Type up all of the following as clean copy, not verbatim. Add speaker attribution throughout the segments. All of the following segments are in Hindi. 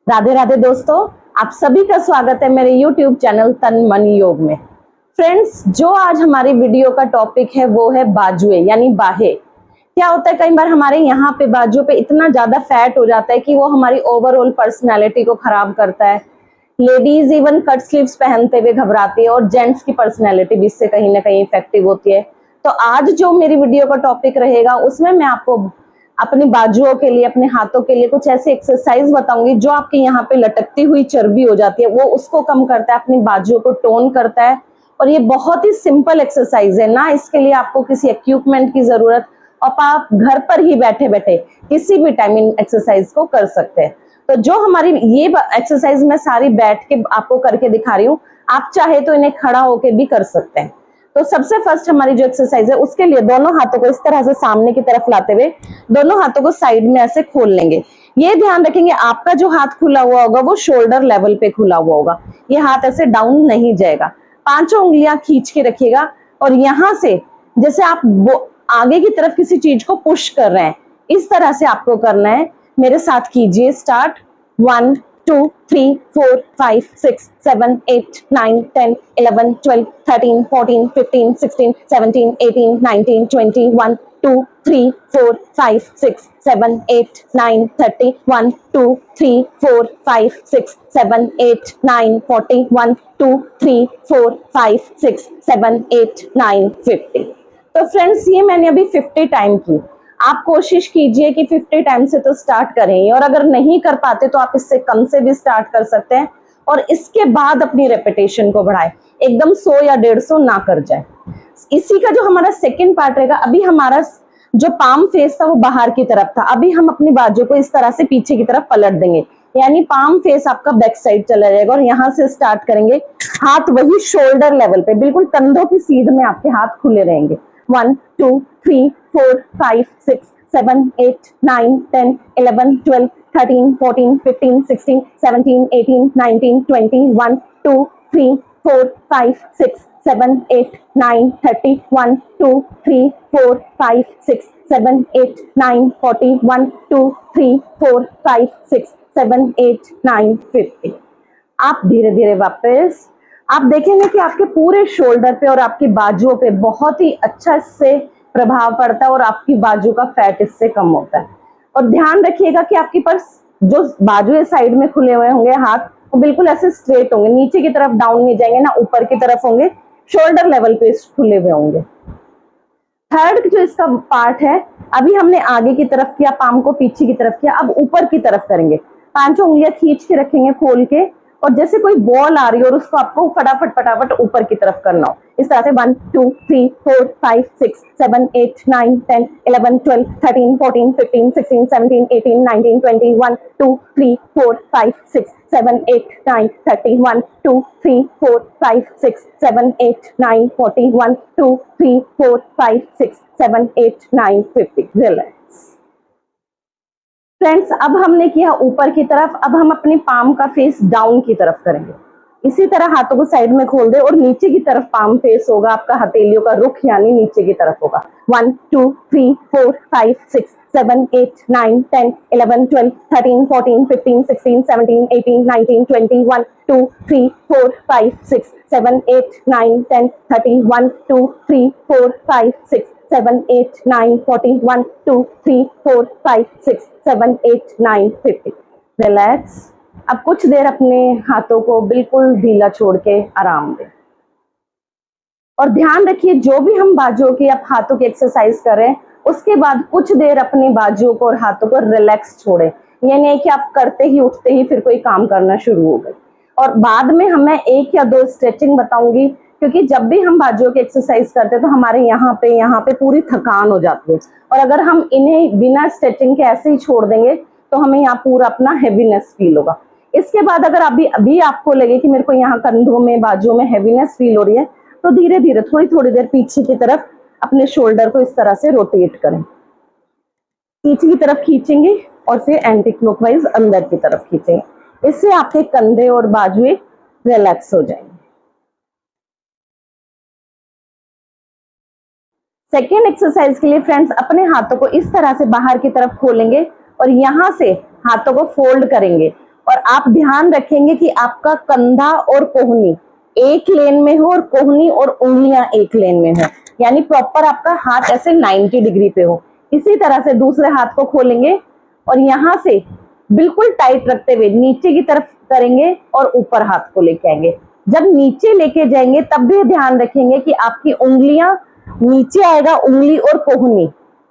Speaker 1: राधे राधे दोस्तों, आप सभी का स्वागत है मेरे YouTube चैनल तन मन योग में। फ्रेंड्स, जो आज हमारी वीडियो का टॉपिक है वो है बाजुए यानी बाहें। क्या होता है, कई बार हमारे यहाँ पे बाजुओं पे इतना ज्यादा फैट हो जाता है कि वो हमारी ओवरऑल पर्सनैलिटी को खराब करता है। लेडीज इवन कट स्लीव्स पहनते हुए घबराती है और जेंट्स की पर्सनैलिटी भी इससे कहीं ना कहीं इफेक्टिव होती है। तो आज जो मेरी वीडियो का टॉपिक रहेगा उसमें मैं आपको अपनी बाजुओं के लिए, अपने हाथों के लिए कुछ ऐसी एक्सरसाइज बताऊंगी जो आपके यहाँ पे लटकती हुई चर्बी हो जाती है वो उसको कम करता है, अपनी बाजुओं को टोन करता है। और ये बहुत ही सिंपल एक्सरसाइज है ना, इसके लिए आपको किसी इक्विपमेंट की जरूरत, और आप घर पर ही बैठे बैठे किसी भी टाइम इन एक्सरसाइज को कर सकते हैं। तो जो हमारी ये एक्सरसाइज मैं सारी बैठ के आपको करके दिखा रही हूँ, आप चाहे तो इन्हें खड़ा होके भी कर सकते हैं। तो सबसे फर्स्ट हमारी जो एक्सरसाइज है उसके लिए दोनों हाथों को इस तरह से सामने की तरफ लाते हुए दोनों हाथों को साइड में ऐसे खोल लेंगे। ये ध्यान रखेंगे आपका जो हाथ खुला हुआ होगा वो शोल्डर लेवल पे खुला हुआ होगा, ये हाथ ऐसे डाउन नहीं जाएगा। पांचों उंगलियां खींच के रखिएगा और यहां से जैसे आप आगे की तरफ किसी चीज को पुश कर रहे हैं, इस तरह से आपको करना है। मेरे साथ कीजिए, स्टार्ट। 1 2 3 4 5 6 7 8 9 10 11 12 13 14 15 16 17 18 19 20 1 2 3 4 5 6 7 8 9 30 1 2 3 4 5 6 7 8 9 40 1 2 3 4 5 6 7 8 9 50। तो फ्रेंड्स, ये मैंने अभी 50 टाइम की। आप कोशिश कीजिए कि 50 टाइम से तो स्टार्ट करें, और अगर नहीं कर पाते तो आप इससे कम से भी स्टार्ट कर सकते हैं और इसके बाद अपनी रेपिटेशन को बढ़ाएं, एकदम 100 या 150 ना कर जाए। इसी का जो हमारा सेकंड पार्ट रहेगा, अभी हमारा जो पाम फेस था वो बाहर की तरफ था, अभी हम अपनी बाजू को इस तरह से पीछे की तरफ पलट देंगे, यानी पाम फेस आपका बैक साइड चला जाएगा। और यहां से स्टार्ट करेंगे, हाथ वही शोल्डर लेवल पे, बिल्कुल कंधों की सीध में आपके हाथ खुले रहेंगे। 1 2 3 4 5 6 7 8 9 10 11 12 13 14 15 16 17 18 19 20 1 2 3 4 5 6 7 8 9 30 1 2 3 4 5 6 7 8 9 40 1 2 3 4 5 6 7 8 9 50। आप धीरे धीरे वापस, आप देखेंगे कि आपके पूरे शोल्डर पे और आपकी बाजुओं पे बहुत ही अच्छा इससे प्रभाव पड़ता है और आपकी बाजू का फैट इससे कम होता है। और ध्यान रखिएगा कि आपके पास जो बाजू साइड में खुले हुए होंगे हाथ, वो बिल्कुल ऐसे स्ट्रेट होंगे, नीचे की तरफ डाउन नहीं जाएंगे ना ऊपर की तरफ होंगे, शोल्डर लेवल पे खुले हुए होंगे। थर्ड जो इसका पार्ट है, अभी हमने आगे की तरफ किया, पाम को पीछे की तरफ किया, अब ऊपर की तरफ करेंगे। पांचों उंगलियां खींच के रखेंगे खोल के, और जैसे कोई बॉल आ रही है और उसको आपको फटाफट फटाफट ऊपर की तरफ करना हो, इस तरह से 1 2 3 4 5 6 7 8 9 10 11 12 13 14 15 16 17 18 19 20 1 2 3 4 5 6 7 8 9 30 1 2 3 4 5 6 7 8 9 40 1 2 3 4 5 6 7 8 9 50। रिलैक्स। फ्रेंड्स, अब हमने किया ऊपर की तरफ, अब हम अपनी पाम का फेस डाउन की तरफ करेंगे। इसी तरह हाथों को साइड में खोल दे और नीचे की तरफ पाम फेस होगा, आपका हथेलियों का रुख यानी नीचे की तरफ होगा। 1 2 3 4 5 6 7 8 9 10 11 12 13 14 15 16 17 18 19 20 1 2 3 4 5 6 7 8 9 10 30 1 2 3 4 5 6 7 8 9 40 1 2 3 4 5 6 7 8 9 50। रिलैक्स। अब कुछ देर अपने हाथों को बिल्कुल ढीला छोड़ के आराम दें, और ध्यान रखिए जो भी हम बाजुओं की आप हाथों की एक्सरसाइज करें उसके बाद कुछ देर अपने बाजुओं को और हाथों को रिलैक्स छोड़ें। ये नहीं कि आप करते ही उठते ही फिर कोई काम करना शुरू हो गए। और बाद में मैं 1 या 2 स्ट्रेचिंग बताऊंगी, क्योंकि जब भी हम बाजुओं की एक्सरसाइज करते हैं तो हमारे यहाँ पे पूरी थकान हो जाती है, और अगर हम इन्हें बिना स्ट्रेचिंग के ऐसे ही छोड़ देंगे तो हमें यहाँ पूरा अपना हैवीनेस फील होगा। इसके बाद अगर अभी अभी आपको लगे कि मेरे को यहाँ कंधों में बाजुओं में हैवीनेस फील हो रही है, तो धीरे धीरे थोड़ी थोड़ी देर पीछे की तरफ अपने शोल्डर को इस तरह से रोटेट करें, पीछे की तरफ खींचेंगे और फिर एंटी क्लॉकवाइज अंदर की तरफ खींचेंगे। इससे आपके कंधे और बाजुएं रिलैक्स हो जाएंगे। सेकेंड एक्सरसाइज के लिए फ्रेंड्स, अपने हाथों को इस तरह से बाहर की तरफ खोलेंगे और यहां से हाथों को फोल्ड करेंगे और आप ध्यान रखेंगे कि आपका कंधा और कोहनी एक लेन में हो और कोहनी और उंगलियां एक लेन में हो, यानी प्रॉपर आपका हाथ ऐसे 90 डिग्री पे हो। इसी तरह से दूसरे हाथ को खोलेंगे और यहां से बिल्कुल टाइट रखते हुए नीचे की तरफ करेंगे और ऊपर हाथ को लेके आएंगे। जब नीचे लेके जाएंगे तब भी ध्यान रखेंगे कि आपकी उंगलियां नीचे आएगा, उंगली और कोहनी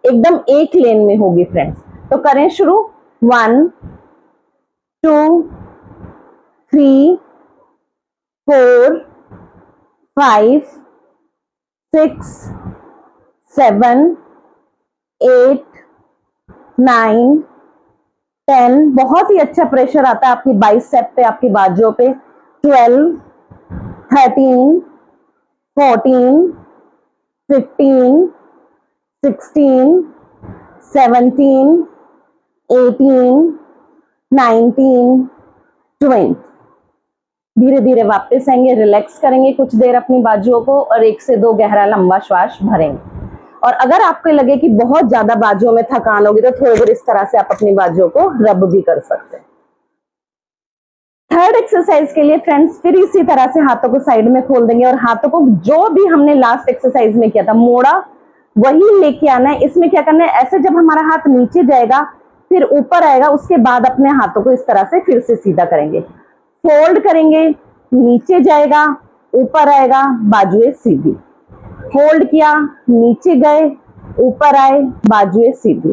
Speaker 1: एकदम एक लेन में होगी फ्रेंड्स। तो करें शुरू। 1 2 3 4 5 6 7 8 9 10। बहुत ही अच्छा प्रेशर आता है आपकी बाइसेप पे, आपकी बाजुओं पे। 12 13 14 15 16 17 18 19 20। धीरे धीरे वापस आएंगे, रिलैक्स करेंगे कुछ देर अपनी बाजुओं को और 1 से 2 गहरा लंबा श्वास भरेंगे। और अगर आपको लगे कि बहुत ज्यादा बाजुओं में थकान होगी तो थोड़ी देर इस तरह से आप अपनी बाजुओं को रब भी कर सकते हैं। थर्ड एक्सरसाइज के लिए फ्रेंड्स फिर इसी तरह से हाथों को साइड में खोल देंगे और हाथों को जो भी हमने लास्ट एक्सरसाइज में किया था मोड़ा वही लेके आना है। इसमें क्या करना है, ऐसे जब हमारा हाथ नीचे जाएगा फिर ऊपर आएगा, उसके बाद अपने हाथों को इस तरह से फिर से सीधा करेंगे, फोल्ड करेंगे, नीचे जाएगा, ऊपर आएगा, बाजुएं सीधी। फोल्ड किया, नीचे गए, ऊपर आए, बाजुएं सीधी।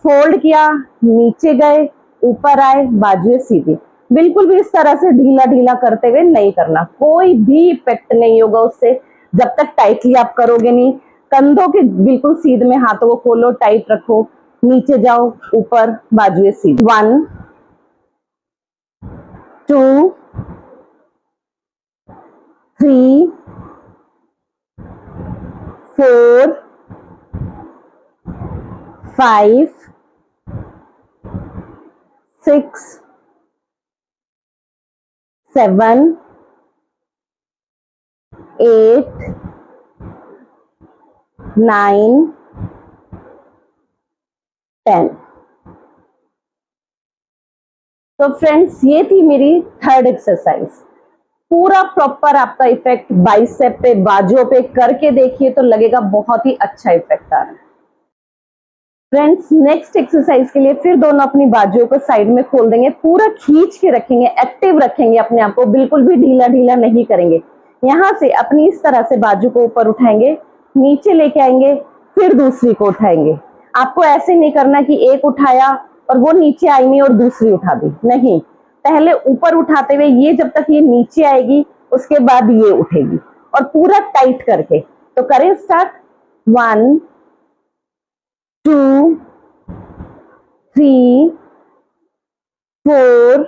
Speaker 1: फोल्ड किया, नीचे गए, ऊपर आए, बाजुएं सीधी। बिल्कुल भी इस तरह से ढीला ढीला करते हुए नहीं करना, कोई भी इफेक्ट नहीं होगा उससे जब तक टाइटली आप करोगे नहीं। कंधों के बिल्कुल सीध में हाथों को खोलो, टाइट रखो, नीचे जाओ, ऊपर, बाजुएं सीधी। 1 2 3 4 5 6 7 8 9 10। तो फ्रेंड्स ये थी मेरी थर्ड एक्सरसाइज। पूरा प्रॉपर आपका इफेक्ट बाइसेप पे, बाजुओं पे करके देखिए तो लगेगा बहुत ही अच्छा इफेक्ट आ रहा है। फ्रेंड्स नेक्स्ट एक्सरसाइज के लिए फिर दोनों अपनी बाजुओं को साइड में खोल देंगे, पूरा खींच के रखेंगे, एक्टिव रखेंगे अपने आप को, बिल्कुल भी ढीला ढीला नहीं करेंगे। यहां से अपनी इस तरह से बाजू को ऊपर उठाएंगे, नीचे लेके आएंगे, फिर दूसरी को उठाएंगे। आपको ऐसे नहीं करना कि एक उठाया और वो नीचे आई नहीं और दूसरी उठा दी, नहीं, पहले ऊपर उठाते हुए ये जब तक ये नीचे आएगी उसके बाद ये उठेगी और पूरा टाइट करके। तो करें स्टार्ट। 1 2 3 4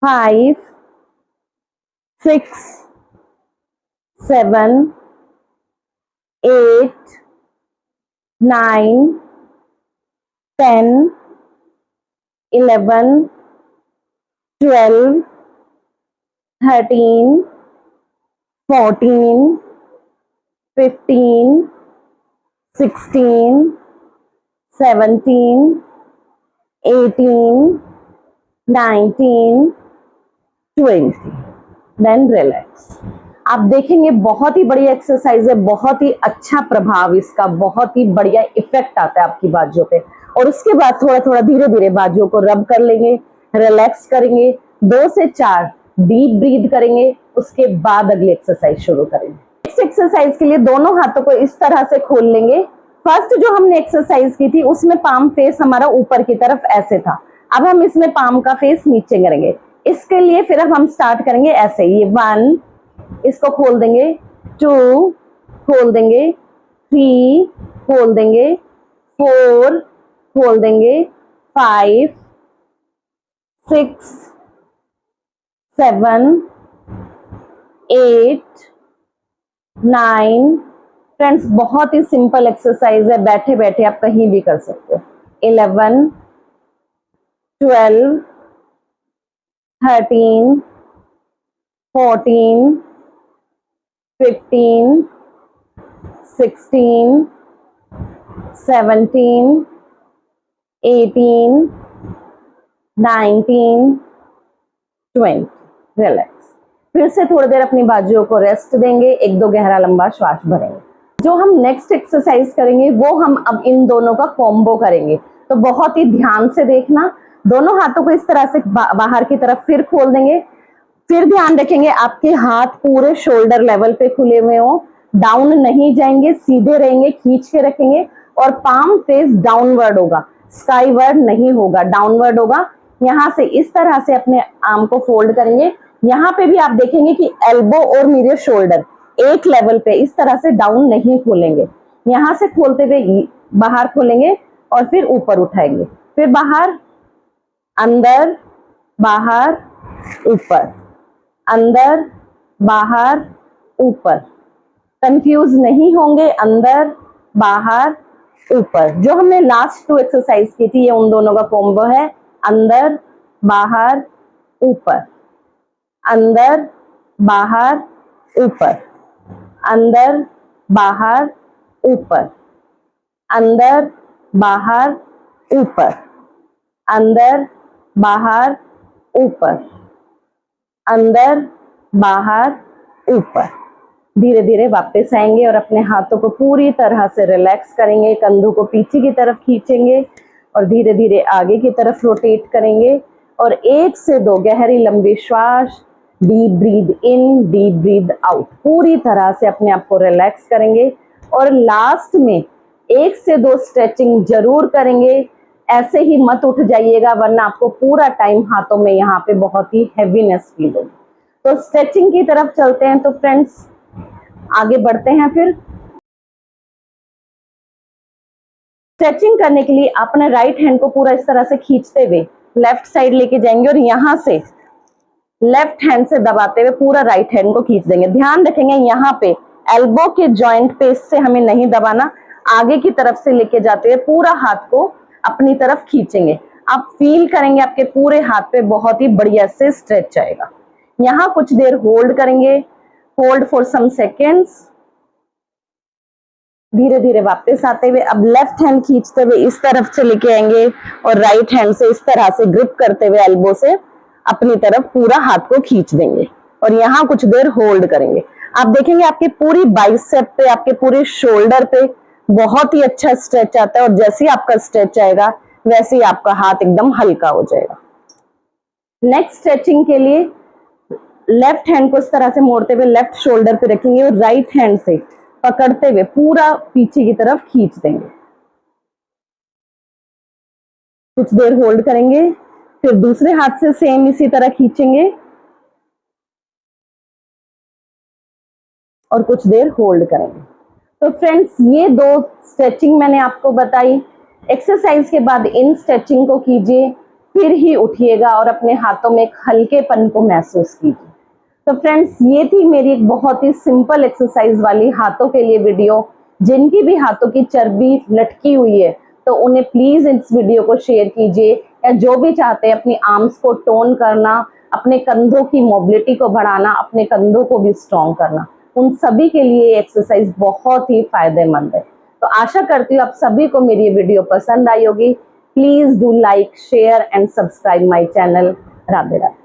Speaker 1: 5 6 7 8 9 10 11 12 13 14 15 16 17 18 19 20। Then relax. आप देखेंगे बहुत ही बढ़िया एक्सरसाइज है, बहुत ही अच्छा प्रभाव इसका, बहुत ही बढ़िया इफेक्ट आता है आपकी बाजुओं पे। और उसके बाद थोड़ा थोड़ा धीरे धीरे बाजुओं को रब कर लेंगे, रिलैक्स करेंगे, 2 से 4 डीप ब्रीथ करेंगे, उसके बाद अगली एक्सरसाइज शुरू करेंगे। नेक्स्ट एक्सरसाइज के लिए दोनों हाथों को इस तरह से खोल लेंगे। फर्स्ट जो हमने एक्सरसाइज की थी उसमें पाम फेस हमारा ऊपर की तरफ ऐसे था, अब हम इसमें पाम का फेस नीचे करेंगे। इसके लिए फिर अब हम स्टार्ट करेंगे ऐसे, ये 1 इसको खोल देंगे, 2 खोल देंगे, 3 खोल देंगे, 4 खोल देंगे, 5 6 7 8 9। फ्रेंड्स बहुत ही सिंपल एक्सरसाइज है, बैठे बैठे आप कहीं भी कर सकते हो। 11 12 13 14 15 16 17 18 19, 20। रिलैक्स। फिर से थोड़ी देर अपनी बाजुओं को रेस्ट देंगे, एक दो गहरा लंबा श्वास भरेंगे। जो हम नेक्स्ट एक्सरसाइज करेंगे वो हम अब इन दोनों का कॉम्बो करेंगे, तो बहुत ही ध्यान से देखना। दोनों हाथों को इस तरह से बाहर की तरफ फिर खोल देंगे। फिर ध्यान रखेंगे आपके हाथ पूरे शोल्डर लेवल पे खुले हुए हो, डाउन नहीं जाएंगे, सीधे रहेंगे, खींच के रखेंगे और पाम फेस डाउनवर्ड होगा, स्काईवर्ड नहीं होगा, डाउनवर्ड होगा। यहां से इस तरह से अपने आर्म को फोल्ड करेंगे। यहाँ पे भी आप देखेंगे कि एल्बो और मेरे शोल्डर एक लेवल पे, इस तरह से डाउन नहीं खोलेंगे। यहां से खोलते हुए बाहर खोलेंगे और फिर ऊपर उठाएंगे, फिर बाहर, अंदर, बाहर, ऊपर, अंदर, बाहर, ऊपर। कंफ्यूज नहीं होंगे, अंदर, बाहर, ऊपर। जो हमने लास्ट 2 एक्सरसाइज की थी ये उन दोनों का कॉम्बो है, अंदर, बाहर, ऊपर, अंदर, बाहर, ऊपर, अंदर, बाहर, ऊपर, अंदर, बाहर, ऊपर, अंदर, बाहर, ऊपर, अंदर, बाहर, ऊपर। धीरे धीरे वापस आएंगे और अपने हाथों को पूरी तरह से रिलैक्स करेंगे, कंधों को पीछे की तरफ खींचेंगे और धीरे धीरे आगे की तरफ रोटेट करेंगे और 1 से 2 गहरी लंबी श्वास, deep breathe in, deep breathe out. पूरी तरह से अपने आप को रिलैक्स करेंगे और लास्ट में 1 से 2 स्ट्रेचिंग जरूर करेंगे। ऐसे ही मत उठ जाइएगा वरना आपको पूरा टाइम हाथों में यहाँ पे बहुत ही हैवीनेस फील होगी। तो स्ट्रेचिंग की तरफ चलते हैं। तो फ्रेंड्स आगे बढ़ते हैं। फिर स्ट्रेचिंग करने के लिए अपने राइट हैंड को पूरा इस तरह से खींचते हुए लेफ्ट साइड लेके जाएंगे और यहां से लेफ्ट हैंड से दबाते हुए पूरा राइट हैंड को खींच देंगे। ध्यान रखेंगे यहाँ पे एल्बो के जॉइंट पे इससे हमें नहीं दबाना, आगे की तरफ से लेके जाते हुए पूरा हाथ को अपनी तरफ खींचेंगे। आप फील करेंगे आपके पूरे हाथ पे बहुत ही बढ़िया से स्ट्रेच आएगा। यहाँ कुछ देर होल्ड करेंगे, होल्ड फॉर सम सेकेंड्स। धीरे धीरे वापस आते हुए अब लेफ्ट हैंड खींचते हुए इस तरफ से लेके आएंगे और राइट हैंड से इस तरह से ग्रिप करते हुए एल्बो से अपनी तरफ पूरा हाथ को खींच देंगे और यहाँ कुछ देर होल्ड करेंगे। आप देखेंगे आपकी पूरी बाइसेप पे, आपके पूरे शोल्डर पे बहुत ही अच्छा स्ट्रेच आता है और जैसे ही आपका स्ट्रेच आएगा वैसे ही आपका हाथ एकदम हल्का हो जाएगा। नेक्स्ट स्ट्रेचिंग के लिए लेफ्ट हैंड को इस तरह से मोड़ते हुए लेफ्ट शोल्डर पे रखेंगे और राइट हैंड से पकड़ते हुए पूरा पीछे की तरफ खींच देंगे। कुछ देर होल्ड करेंगे, फिर दूसरे हाथ से सेम इसी तरह खींचेंगे और कुछ देर होल्ड करेंगे। तो फ्रेंड्स ये 2 स्ट्रेचिंग मैंने आपको बताई। एक्सरसाइज के बाद इन स्ट्रेचिंग को कीजिए, फिर ही उठिएगा और अपने हाथों में एक हल्केपन को महसूस कीजिए। तो फ्रेंड्स ये थी मेरी एक बहुत ही सिंपल एक्सरसाइज वाली हाथों के लिए वीडियो। जिनकी भी हाथों की चर्बी लटकी हुई है तो उन्हें प्लीज इस वीडियो को शेयर कीजिए, या जो भी चाहते हैं अपनी आर्म्स को टोन करना, अपने कंधों की मोबिलिटी को बढ़ाना, अपने कंधों को भी स्ट्रॉन्ग करना, उन सभी के लिए ये एक्सरसाइज बहुत ही फायदेमंद है। तो आशा करती हूँ आप सभी को मेरी ये वीडियो पसंद आई होगी। Please do like, share and subscribe my channel. Radhe Radhe.